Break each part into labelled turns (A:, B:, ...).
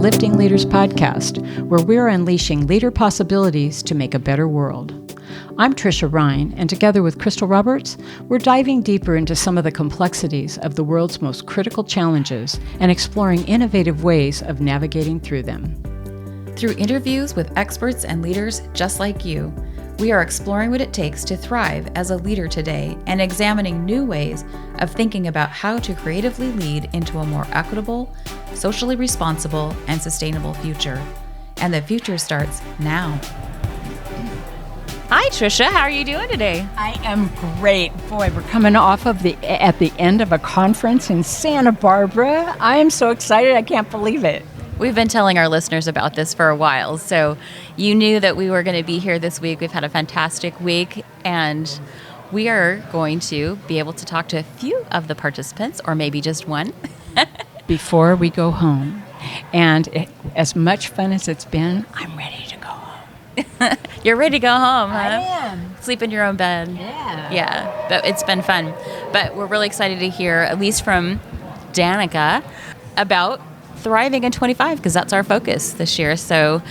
A: Lifting Leaders podcast, where we're unleashing leader possibilities to make a better world. I'm Tricia Ryan, and together with Crystal Roberts, we're diving deeper into some of the complexities of the world's most critical challenges and exploring innovative ways of navigating through them.
B: Through interviews with experts and leaders just like you, we are exploring what it takes to thrive as a leader today and examining new ways of thinking about how to creatively lead into a more equitable, socially responsible, and sustainable future. And the future starts now. Hi, Tricia. How are you doing today?
A: I am great. Boy, we're coming off of at the end of a conference in Santa Barbara. I am so excited. I can't believe it.
B: We've been telling our listeners about this for a while, so you knew that we were going to be here this week. We've had a fantastic week, and we are going to be able to talk to a few of the participants, or maybe just one.
A: Before we go home. And as much fun as it's been, I'm ready to go home.
B: You're ready to go home, huh?
A: I am.
B: Sleep in your own bed.
A: Yeah.
B: Yeah, but it's been fun. But we're really excited to hear, at least from Danica, about thriving in 25, because that's our focus this year. So,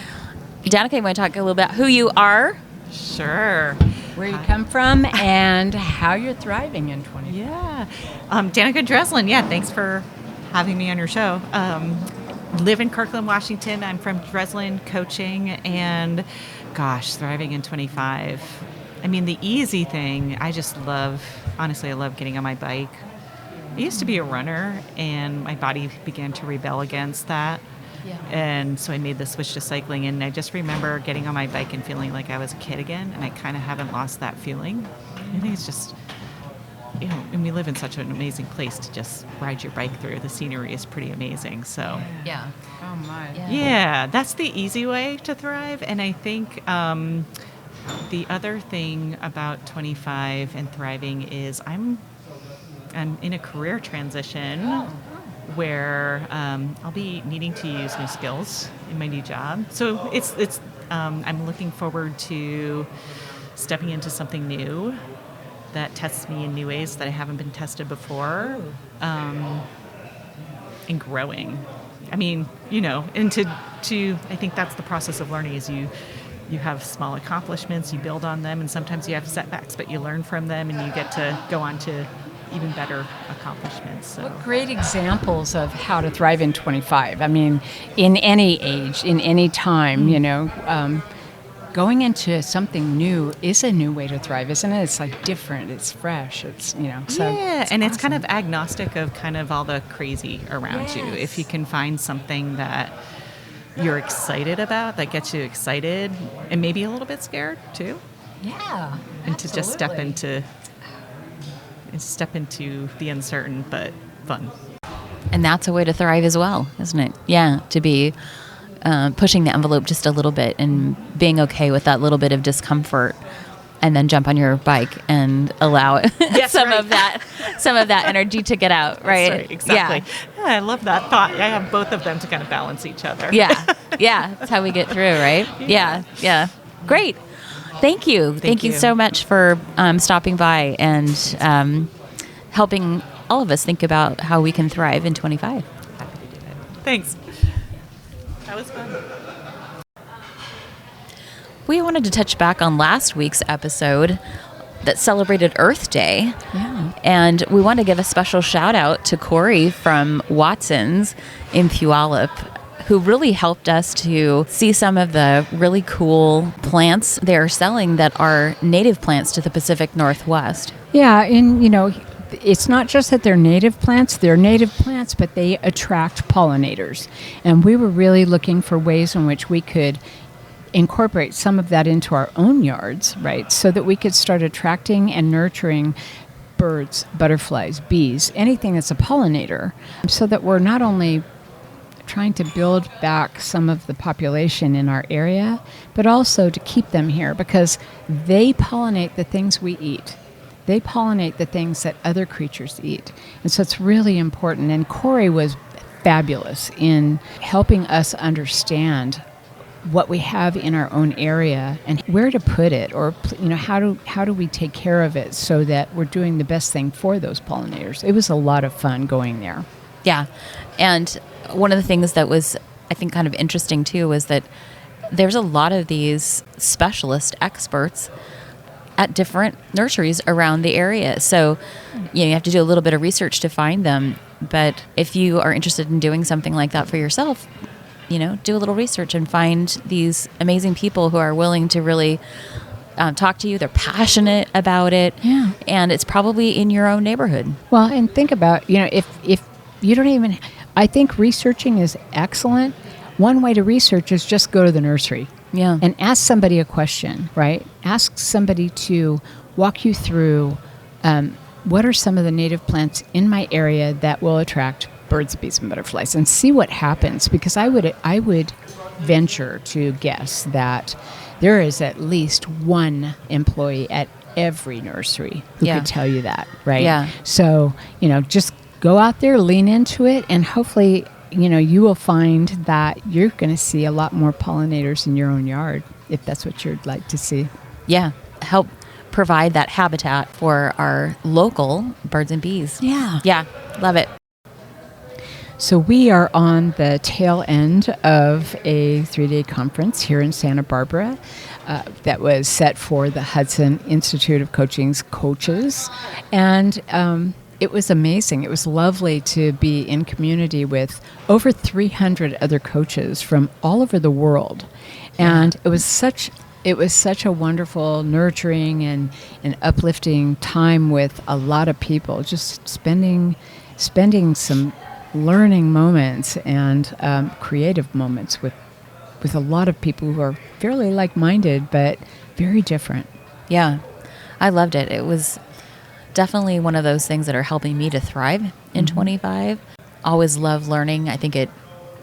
B: Danica, you want to talk a little about who you are?
C: Sure.
A: Where you come from and how you're thriving in 25.
C: Yeah. Danica Dreslin. Yeah, thanks for having me on your show. Live in Kirkland, Washington. I'm from Dreslin Coaching, and gosh, thriving in 25. I mean, the easy thing, I love getting on my bike. I used to be a runner, and my body began to rebel against that. Yeah. And so I made the switch to cycling, and I just remember getting on my bike and feeling like I was a kid again, and I kind of haven't lost that feeling. I think it's just, and we live in such an amazing place to just ride your bike through. The scenery is pretty amazing. So
B: yeah.
A: Oh my.
C: Yeah, that's the easy way to thrive. And I think the other thing about 25 and thriving is I'm in a career transition where I'll be needing to use new skills in my new job. So it's I'm looking forward to stepping into something new that tests me in new ways that I haven't been tested before, and growing. I mean, and to I think that's the process of learning is you have small accomplishments, you build on them, and sometimes you have setbacks, but you learn from them and you get to go on to even better accomplishments. So.
A: What great examples of how to thrive in 25. I mean, in any age, in any time, going into something new is a new way to thrive, isn't it? It's like different, it's fresh, it's, so
C: yeah,
A: it's
C: and
A: awesome.
C: It's kind of agnostic of kind of all the crazy around you. If you can find something that you're excited about, that gets you excited, and maybe a little bit scared too.
A: Yeah,
C: and to just step into the uncertain but fun.
B: And that's a way to thrive as well, isn't it? Yeah, to be pushing the envelope just a little bit and being okay with that little bit of discomfort, and then jump on your bike and allow it some of that energy to get out. Right?
C: That's right, exactly. Yeah, I love that thought. I have both of them to kind of balance each other.
B: Yeah, that's how we get through, right? Yeah. Great. Thank you. Thank you so much for stopping by and helping all of us think about how we can thrive in 25.
C: Happy to do it. Thanks. That was fun.
B: We wanted to touch back on last week's episode that celebrated Earth Day.
A: Yeah.
B: And we want to give a special shout out to Corey from Watson's in Puyallup, who really helped us to see some of the really cool plants they're selling that are native plants to the Pacific Northwest.
A: Yeah, and it's not just that they're native plants, but they attract pollinators. And we were really looking for ways in which we could incorporate some of that into our own yards, right? So that we could start attracting and nurturing birds, butterflies, bees, anything that's a pollinator, so that we're not only trying to build back some of the population in our area, but also to keep them here because they pollinate the things we eat. They pollinate the things that other creatures eat. And so it's really important. And Corey was fabulous in helping us understand what we have in our own area and where to put it, or how do we take care of it so that we're doing the best thing for those pollinators. It was a lot of fun going there.
B: Yeah. And one of the things that was I think kind of interesting too was that there's a lot of these specialist experts at different nurseries around the area. So you have to do a little bit of research to find them. But if you are interested in doing something like that for yourself, do a little research and find these amazing people who are willing to really talk to you. They're passionate about it.
A: Yeah.
B: And it's probably in your own neighborhood.
A: Well, and think about, if you don't even, I think researching is excellent. One way to research is just go to the nursery.
B: Yeah.
A: And ask somebody a question, right? Ask somebody to walk you through what are some of the native plants in my area that will attract birds, bees, and butterflies, and see what happens. Because I would venture to guess that there is at least one employee at every nursery who could tell you that, right?
B: Yeah.
A: So, just go out there, lean into it, and hopefully you will find that you're going to see a lot more pollinators in your own yard, if that's what you'd like to see.
B: Yeah. Help provide that habitat for our local birds and bees.
A: Yeah.
B: Yeah. Love it.
A: So we are on the tail end of a 3-day conference here in Santa Barbara that was set for the Hudson Institute of Coaching's coaches. And it was amazing. It was lovely to be in community with over 300 other coaches from all over the world. And it was such a wonderful, nurturing, and uplifting time with a lot of people, just spending some learning moments and creative moments with a lot of people who are fairly like-minded, but very different.
B: Yeah, I loved it. It was definitely one of those things that are helping me to thrive in 25. Always love learning. I think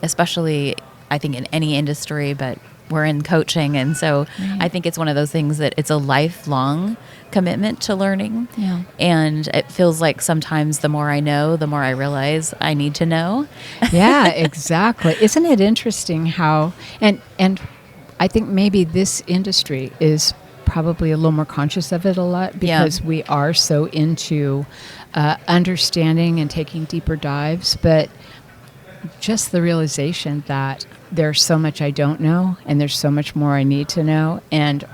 B: especially in any industry, but we're in coaching. And so I think it's one of those things that it's a lifelong commitment to learning.
A: Yeah.
B: And it feels like sometimes the more I know, the more I realize I need to know.
A: Yeah, exactly. Isn't it interesting how, and I think maybe this industry is probably a little more conscious of it a lot because we are so into understanding and taking deeper dives, but just the realization that there's so much I don't know and there's so much more I need to know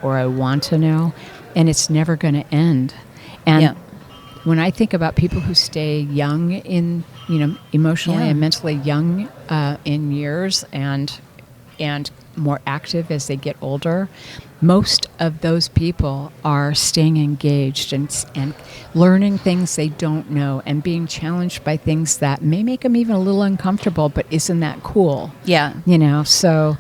A: or I want to know, and it's never going to end. And when I think about people who stay young in, emotionally and mentally young in years and more active as they get older, most of those people are staying engaged and learning things they don't know and being challenged by things that may make them even a little uncomfortable, but isn't that cool?
B: Yeah.
A: So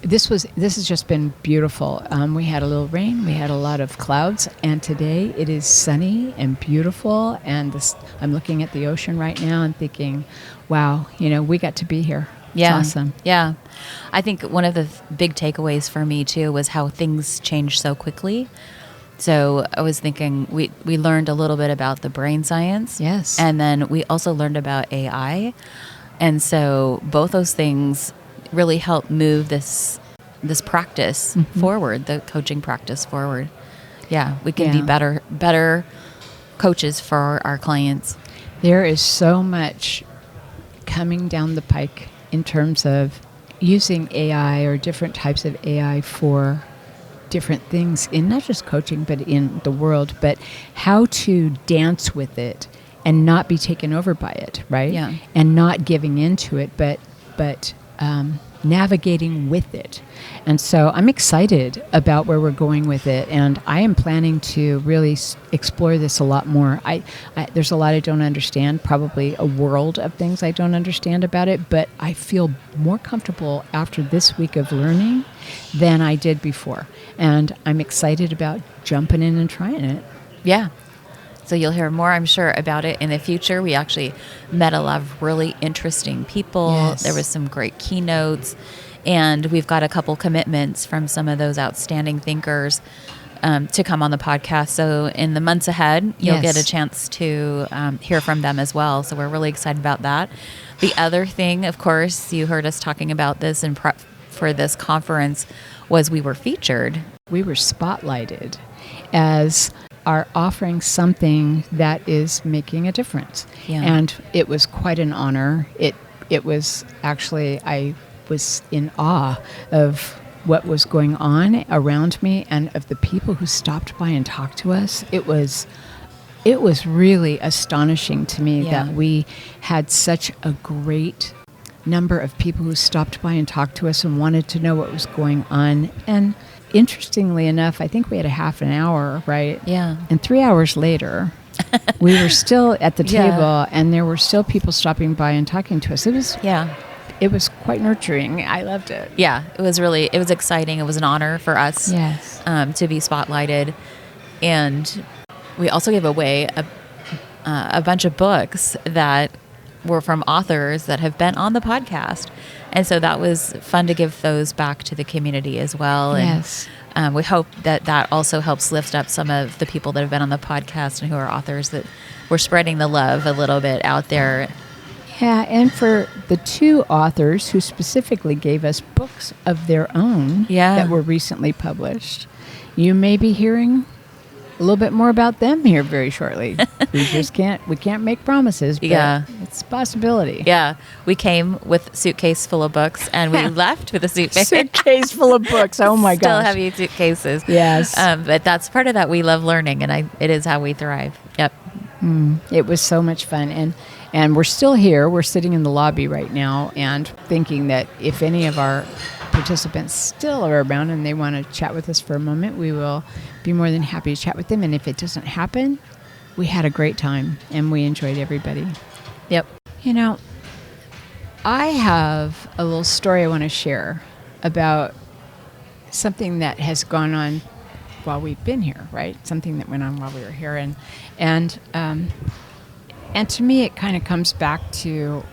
A: this has just been beautiful. We had a little rain, we had a lot of clouds, and today it is sunny and beautiful, and I'm looking at the ocean right now and thinking, wow, we got to be here.
B: Yeah.
A: It's awesome.
B: Yeah. I think one of the big takeaways for me too was how things change so quickly. So I was thinking we learned a little bit about the brain science.
A: Yes.
B: And then we also learned about AI. And so both those things really help move this practice forward, the coaching practice forward. Yeah. We can be better coaches for our clients.
A: There is so much coming down the pike in terms of using AI or different types of AI for different things in not just coaching, but in the world, but how to dance with it and not be taken over by it, right?
B: Yeah.
A: And not giving into it, but navigating with it. And so I'm excited about where we're going with it, and I am planning to really explore this a lot more. There's a lot I don't understand, probably a world of things I don't understand about it, but I feel more comfortable after this week of learning than I did before. And I'm excited about jumping in and trying it.
B: Yeah. So you'll hear more, I'm sure, about it in the future. We actually met a lot of really interesting people.
A: Yes.
B: There was some great keynotes. And we've got a couple commitments from some of those outstanding thinkers to come on the podcast. So in the months ahead, you'll get a chance to hear from them as well. So we're really excited about that. The other thing, of course, you heard us talking about this in prep for this conference, was we were featured.
A: We were spotlighted as are offering something that is making a difference.
B: Yeah.
A: And it was quite an honor. it was actually, I was in awe of what was going on around me and of the people who stopped by and talked to us. It was really astonishing to me that we had such a great number of people who stopped by and talked to us and wanted to know what was going on. And interestingly enough, I think we had a half an hour, right?
B: Yeah.
A: And 3 hours later, we were still at the table, and there were still people stopping by and talking to us. It was quite nurturing. I loved it.
B: Yeah, it was exciting. It was an honor for us to be spotlighted. And we also gave away a bunch of books that were from authors that have been on the podcast. And so that was fun to give those back to the community as well.
A: Yes.
B: And we hope that also helps lift up some of the people that have been on the podcast and who are authors, that we're spreading the love a little bit out there.
A: Yeah, and for the 2 authors who specifically gave us books of their own that were recently published, you may be hearing a little bit more about them here very shortly. We can't make promises, but it's a possibility.
B: Yeah, we came with a suitcase full of books, and we left with a
A: suitcase full of books. Oh my gosh.
B: Still heavy suitcases.
A: Yes.
B: But that's part of that. We love learning, and it is how we thrive. Yep.
A: It was so much fun. And we're still here. We're sitting in the lobby right now and thinking that if any of our participants still are around and they want to chat with us for a moment, we will be more than happy to chat with them. And if it doesn't happen, we had a great time and we enjoyed everybody.
B: Yep.
A: You know, I have a little story I want to share about something that has gone on while we've been here, right? Something that went on while we were here. And to me, it kind of comes back to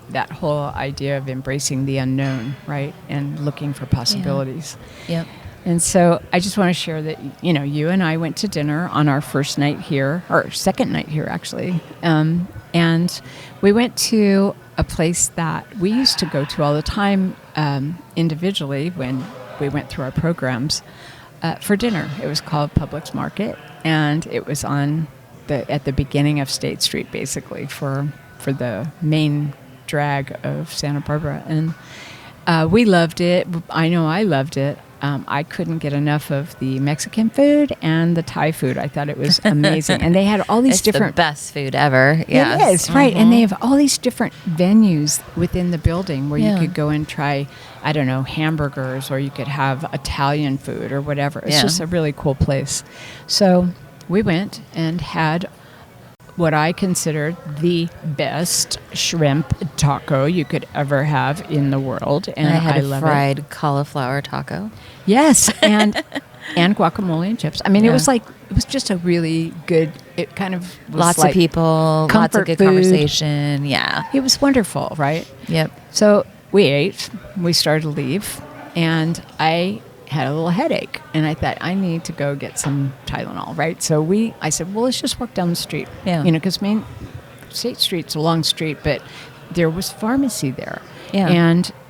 A: that whole idea of embracing the unknown, right? And looking for possibilities.
B: Yep.
A: And so I just want to share that, you and I went to dinner on our first night here, or second night here, actually. And we went to a place that we used to go to all the time individually when we went through our programs for dinner. It was called Publix Market, and it was at the beginning of State Street, basically, for the main drag of Santa Barbara. And we loved it. I know I loved it. I couldn't get enough of the Mexican food and the Thai food. I thought it was amazing. And they had all these different...
B: the best food ever. Yes.
A: It is, right. And they have all these different venues within the building where you could go and try, I don't know, hamburgers, or you could have Italian food or whatever. It's just a really cool place. So we went and had what I considered the best shrimp taco you could ever have in the world. And
B: I had
A: love
B: fried cauliflower taco.
A: Yes, and guacamole and chips. I mean, it was just a really good, it kind of was
B: lots of people, lots of good
A: food.
B: Conversation. Yeah.
A: It was wonderful, right?
B: Yep.
A: So we ate, we started to leave, and I had a little headache, and I thought, I need to go get some Tylenol, right? So I said, well, let's just walk down the street.
B: Yeah.
A: Because Main State Street's a long street, but there was pharmacy there.
B: Yeah.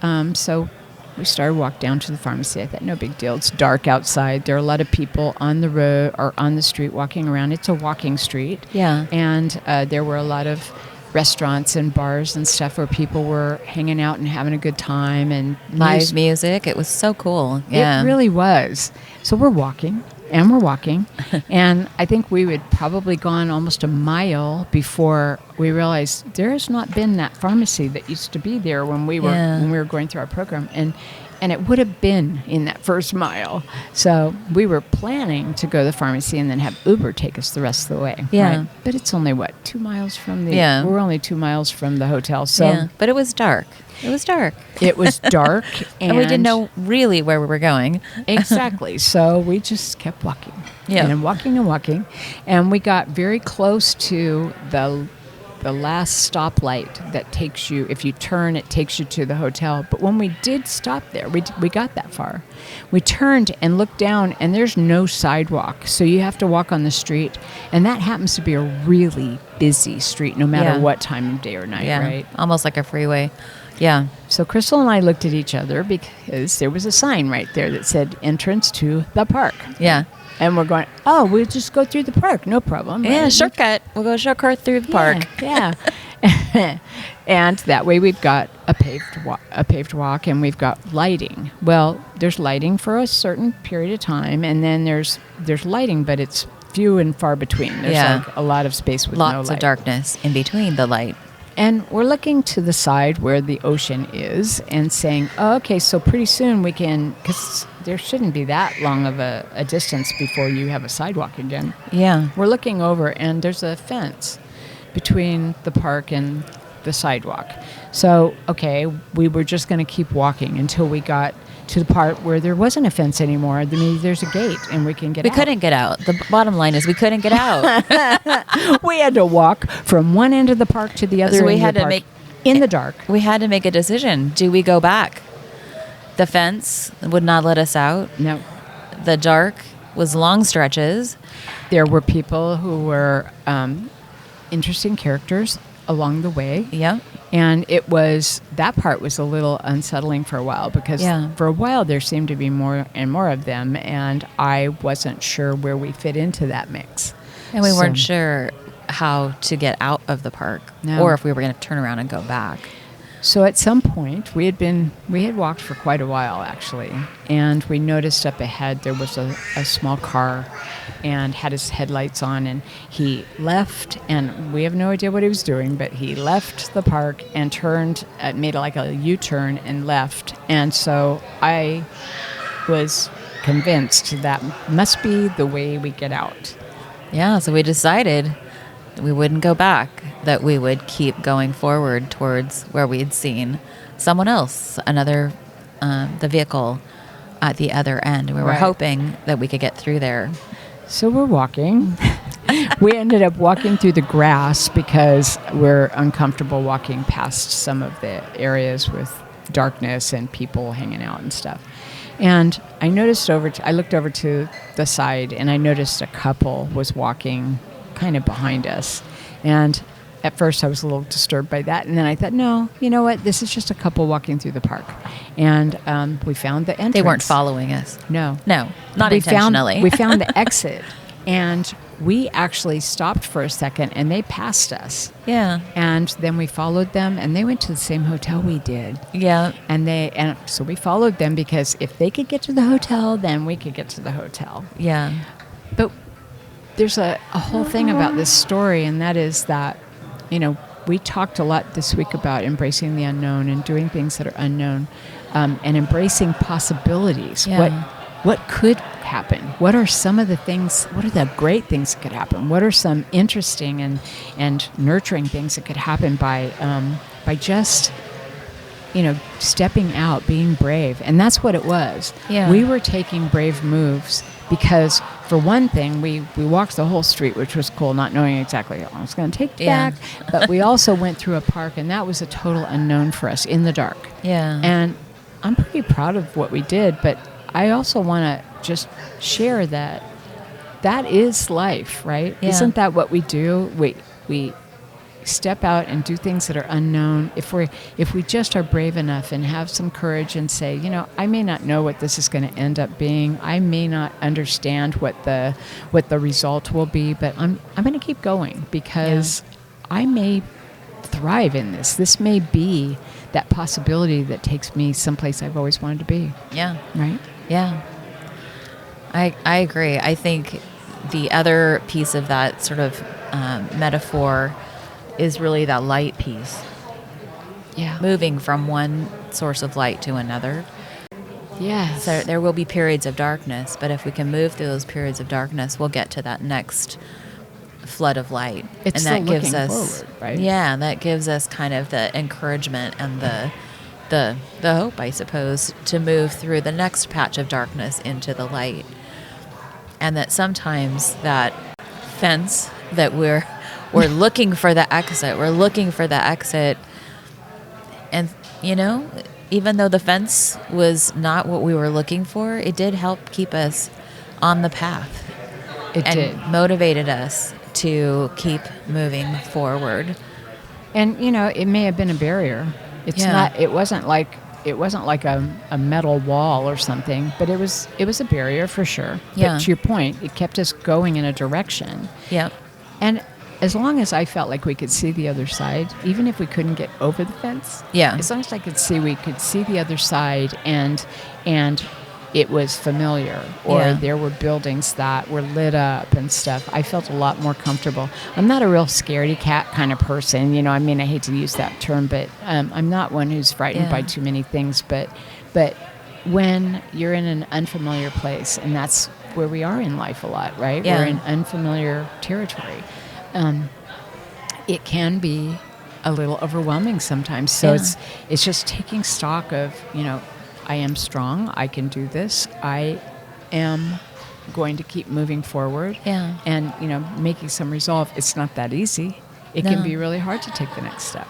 A: And so we started walk down to the pharmacy. I thought, no big deal. It's dark outside. There are a lot of people on the road or on the street walking around. It's a walking street.
B: Yeah.
A: And there were a lot of restaurants and bars and stuff where people were hanging out and having a good time, and
B: live music. It was so cool. Yeah.
A: It really was. So we're walking. And I think we had probably gone almost a mile before we realized there has not been that pharmacy that used to be there when we were going through our program. And it would have been in that first mile. So we were planning to go to the pharmacy and then have Uber take us the rest of the way.
B: Yeah.
A: Right? But it's only, 2 miles from the...
B: Yeah.
A: We're only 2 miles from the hotel. So
B: yeah. But it was dark. It was dark.
A: It was dark.
B: And we didn't know really where we were going.
A: Exactly. So we just kept walking.
B: Yeah.
A: And walking. And we got very close to the last stoplight that takes you, if you turn, it takes you to the hotel. But when we did stop there, we got that far. We turned and looked down, and there's no sidewalk. So you have to walk on the street. And that happens to be a really busy street, no matter what time of day or night, right?
B: Almost like a freeway. Yeah.
A: So Crystal and I looked at each other because there was a sign right there that said entrance to the park.
B: Yeah.
A: And we're going, we'll just go through the park. No problem.
B: Yeah,
A: right?
B: shortcut. We'll go shortcut through the park.
A: Yeah. And that way we've got a paved walk, and we've got lighting. Well, there's lighting for a certain period of time, and then there's lighting, but it's few and far between. There's like a lot of space with no light.
B: Lots of darkness in between the light.
A: And we're looking to the side where the ocean is and saying, oh, okay, so pretty soon we can, because there shouldn't be that long of a distance before you have a sidewalk again.
B: Yeah.
A: We're looking over, and there's a fence between the park and the sidewalk. So, okay, we were just going to keep walking until we got to the part where there wasn't a fence anymore. I mean, there's a gate, and we can get out.
B: We couldn't get out. The bottom line is we couldn't get out.
A: We had to walk from one end of the park to the other
B: So we
A: end
B: had
A: of the
B: to
A: park
B: make
A: in the dark.
B: We had to make a decision. Do we go back? The fence would not let us out.
A: No.
B: The dark was long stretches.
A: There were people who were interesting characters along the way.
B: Yeah.
A: And that part was a little unsettling for a while, because for a while there seemed to be more and more of them, and I wasn't sure where we fit into that mix.
B: And we weren't sure how to get out of the park, or if we were going to turn around and go back.
A: So at some point, we had walked for quite a while, actually, and we noticed up ahead there was a small car and had his headlights on, and he left, and we have no idea what he was doing, but he left the park and turned, made like a U-turn and left. And so I was convinced that must be the way we get out.
B: Yeah, so we decided that we wouldn't go back, that we would keep going forward towards where we had seen someone else, the vehicle at the other end. We were hoping that we could get through there.
A: So we're walking. We ended up walking through the grass because we're uncomfortable walking past some of the areas with darkness and people hanging out and stuff. And I noticed I looked over to the side, and I noticed a couple was walking kind of behind us. And at first I was a little disturbed by that, and then I thought, no, you know what, this is just a couple walking through the park. And we found the entrance.
B: They weren't following us.
A: No,
B: not intentionally.
A: We found the exit, and we actually stopped for a second, and they passed us.
B: Yeah.
A: And then we followed them, and they went to the same hotel we did.
B: Yeah.
A: And so we followed them, because if they could get to the hotel, then we could get to the hotel.
B: Yeah.
A: But there's a whole thing about this story, and that is that, we talked a lot this week about embracing the unknown and doing things that are unknown, and embracing possibilities.
B: Yeah.
A: What could happen? What are some of the things? What are the great things that could happen? What are some interesting and nurturing things that could happen by just stepping out, being brave? And that's what it was.
B: Yeah.
A: We were taking brave moves because, for one thing, we walked the whole street, which was cool, not knowing exactly how long it was going to take back. But we also went through a park, and that was a total unknown for us in the dark.
B: Yeah.
A: And I'm pretty proud of what we did, but I also want to just share that is life, right?
B: Yeah.
A: Isn't that what we do? We step out and do things that are unknown. If we just are brave enough and have some courage and say, I may not know what this is going to end up being. I may not understand what the result will be, but I'm going to keep going, because I may thrive in this. This may be that possibility that takes me someplace I've always wanted to be.
B: Yeah.
A: Right?
B: Yeah. I agree. I think the other piece of that sort of metaphor is really that light piece.
A: Yeah.
B: Moving from one source of light to another.
A: Yes.
B: So there will be periods of darkness, but if we can move through those periods of darkness, we'll get to that next flood of light.
A: It's
B: and that
A: the
B: gives
A: looking
B: us
A: forward, right?
B: Yeah, that gives us kind of the encouragement and the hope, I suppose, to move through the next patch of darkness into the light. And that sometimes that fence that we're looking for the exit. We're looking for the exit. And, even though the fence was not what we were looking for, it did help keep us on the path.
A: It did.
B: Motivated us to keep moving forward.
A: And, it may have been a barrier. It wasn't like a metal wall or something, but it was a barrier for sure.
B: Yeah.
A: But to your point, it kept us going in a direction.
B: Yeah.
A: And as long as I felt like we could see the other side, even if we couldn't get over the fence,
B: Yeah.
A: as long as we could see the other side, and it was familiar, or
B: Yeah.
A: there were buildings that were lit up and stuff, I felt a lot more comfortable. I'm not a real scaredy cat kind of person, I mean, I hate to use that term, but I'm not one who's frightened by too many things, but when you're in an unfamiliar place, and that's where we are in life a lot, right?
B: Yeah.
A: We're in unfamiliar territory. It can be a little overwhelming sometimes. So it's just taking stock of, I am strong. I can do this. I am going to keep moving forward.
B: Yeah.
A: And, making some resolve. It's not that easy. It can be really hard to take the next step.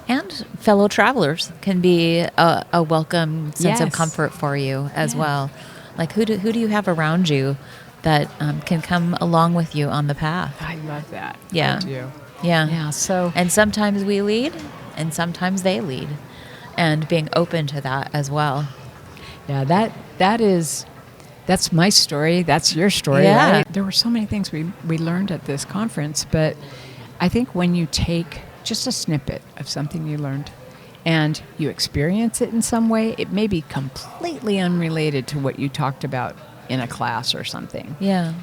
B: And fellow travelers can be a welcome sense of
A: Yes.
B: comfort for you as well. Like who do you have around you that can come along with you on the path?
A: I love that.
B: Yeah.
A: I do.
B: Yeah.
A: Yeah. So
B: And sometimes we lead, and sometimes they lead, and being open to that as well.
A: yeah, that's my story. That's your story.
B: Yeah.
A: Right? There were so many things we learned at this conference, but I think when you take just a snippet of something you learned and you experience it in some way, it may be completely unrelated to what you talked about in a class or something.
B: Yeah.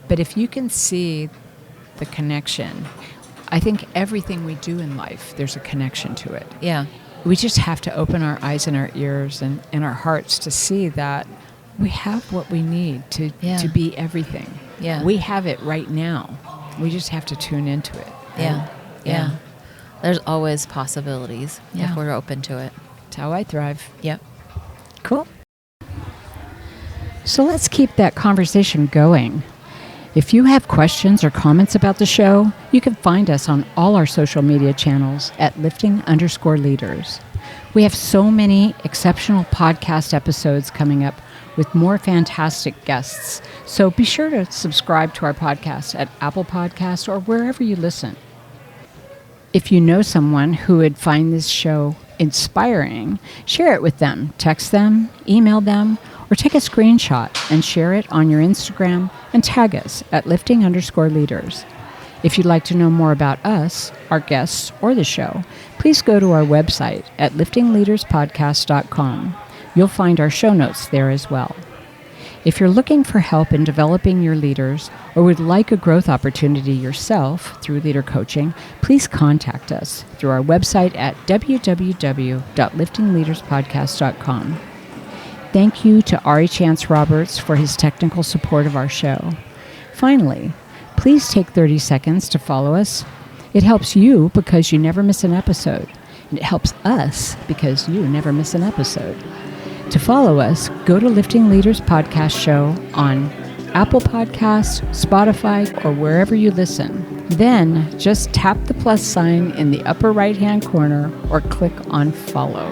A: But if you can see the connection, I think everything we do in life, there's a connection to it.
B: Yeah.
A: We just have to open our eyes and our ears and our hearts to see that we have what we need to be everything.
B: Yeah.
A: We have it right now. We just have to tune into it.
B: Yeah.
A: And-
B: Yeah. There's always possibilities
A: Yeah.
B: if we're open to it.
A: It's how I thrive.
B: Yep.
A: Cool. So let's keep that conversation going. If you have questions or comments about the show, you can find us on all our social media channels at lifting_leaders. We have so many exceptional podcast episodes coming up with more fantastic guests. So be sure to subscribe to our podcast at Apple Podcasts or wherever you listen. If you know someone who would find this show inspiring, share it with them. Text them, email them, or take a screenshot and share it on your Instagram and tag us at lifting_leaders. If you'd like to know more about us, our guests, or the show, please go to our website at liftingleaderspodcast.com. You'll find our show notes there as well. If you're looking for help in developing your leaders or would like a growth opportunity yourself through leader coaching, please contact us through our website at www.liftingleaderspodcast.com. Thank you to Ari Chance Roberts for his technical support of our show. Finally, please take 30 seconds to follow us. It helps you because you never miss an episode, and it helps us because you never miss an episode. To follow us, go to Lifting Leaders Podcast Show on Apple Podcasts, Spotify, or wherever you listen. Then just tap the plus sign in the upper right-hand corner or click on follow.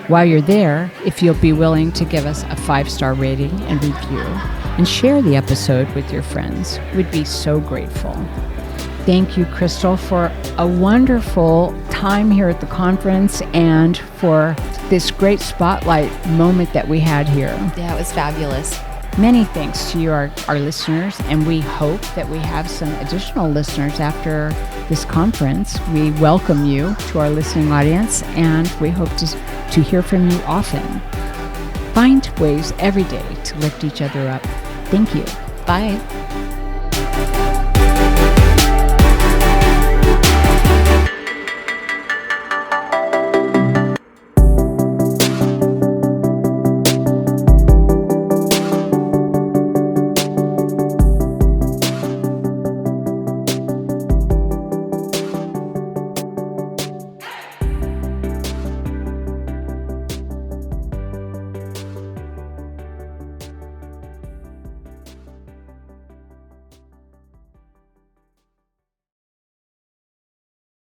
A: While you're there, if you'll be willing to give us a 5-star rating and review and share the episode with your friends, we'd be so grateful. Thank you, Crystal, for a wonderful time here at the conference and for this great spotlight moment that we had here.
B: Yeah, it was fabulous.
A: Many thanks to you, our listeners, and we hope that we have some additional listeners after this conference. We welcome you to our listening audience, and we hope to hear from you often. Find ways every day to lift each other up. Thank you.
B: Bye.